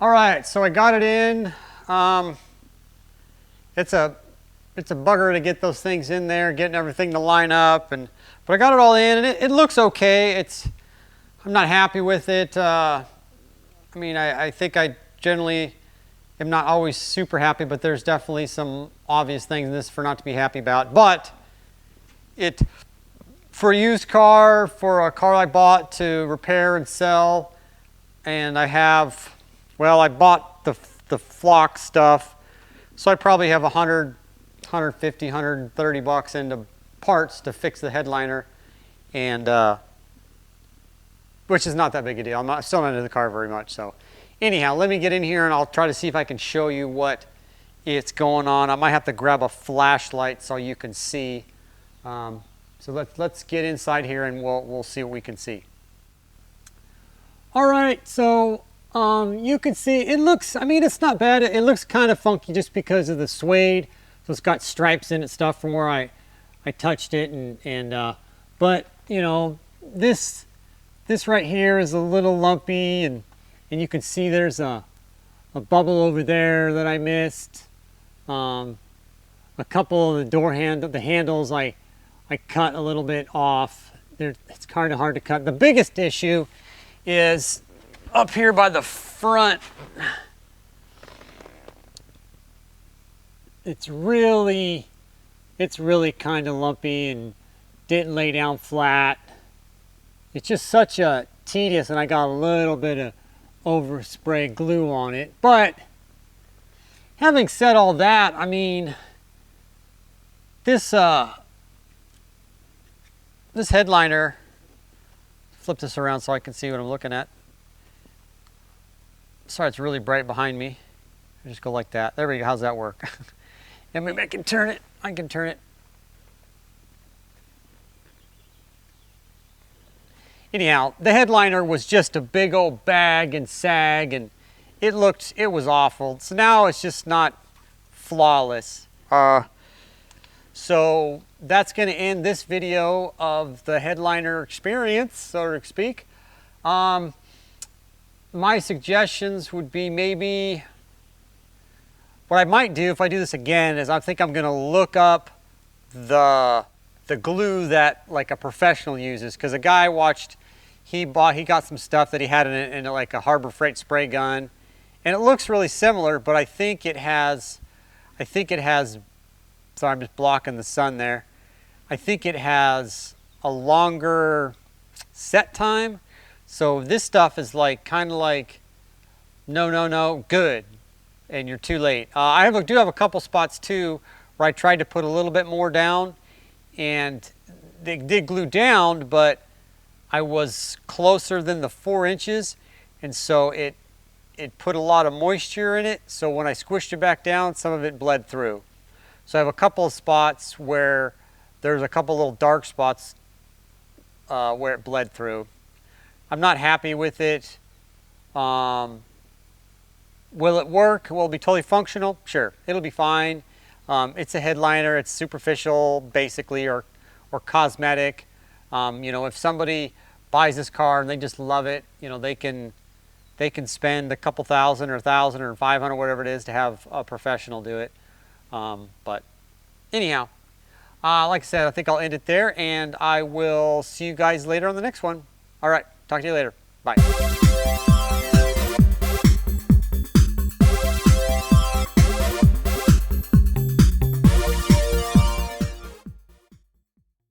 All right, so I got it in. It's a it's a bugger to get those things in there, getting everything to line up, but I got it all in, and it looks okay. I'm not happy with it. I mean, I think I generally am not always super happy, but there's definitely some obvious things in this for not to be happy about. But for a used car, for a car I bought to repair and sell, and I bought the flock stuff, so I probably have 150, 130 bucks into parts to fix the headliner, and which is not that big a deal. I'm still not into the car very much. So anyhow, let me get in here and I'll try to see if I can show you what it's going on. I might have to grab a flashlight so you can see. So let's get inside here and we'll see what we can see. All right, so you can see it looks, I mean, it's not bad. It looks kind of funky just because of the suede. So it's got stripes in it, stuff from where I touched it, but you know, this right here is a little lumpy, and you can see there's a bubble over there that I missed. A couple of the handles I cut a little bit off. It's kind of hard to cut. The biggest issue is up here by the front. It's really kind of lumpy and didn't lay down flat. It's just such a tedious, and I got a little bit of overspray glue on it. But having said all that, I mean, this headliner, flip this around so I can see what I'm looking at. Sorry, it's really bright behind me. I just go like that. There we go. How's that work? And maybe I can turn it. Anyhow, the headliner was just a big old bag and sag, and it was awful. So now it's just not flawless. So that's going to end this video of the headliner experience, so to speak. My suggestions would be maybe, what I might do if I do this again is I think I'm going to look up the glue that like a professional uses, because a guy I watched, he got some stuff that he had in like a Harbor Freight spray gun, and it looks really similar, but I think it has, sorry, I'm just blocking the sun there. I think it has a longer set time. So this stuff is like kind of like no, good, and you're too late. I do have a couple spots too where I tried to put a little bit more down, and they did glue down, but I was closer than the 4 inches, and so it put a lot of moisture in it. So when I squished it back down, some of it bled through. So I have a couple of spots where there's a couple little dark spots where it bled through. I'm not happy with it. Will it work? Will it be totally functional? Sure, it'll be fine. It's a headliner. It's superficial, basically, or cosmetic. You know, if somebody buys this car and they just love it, you know, they can spend a couple thousand or $1,000 or $500, whatever it is, to have a professional do it. But anyhow, like I said, I think I'll end it there, and I will see you guys later on the next one. All right, talk to you later. Bye.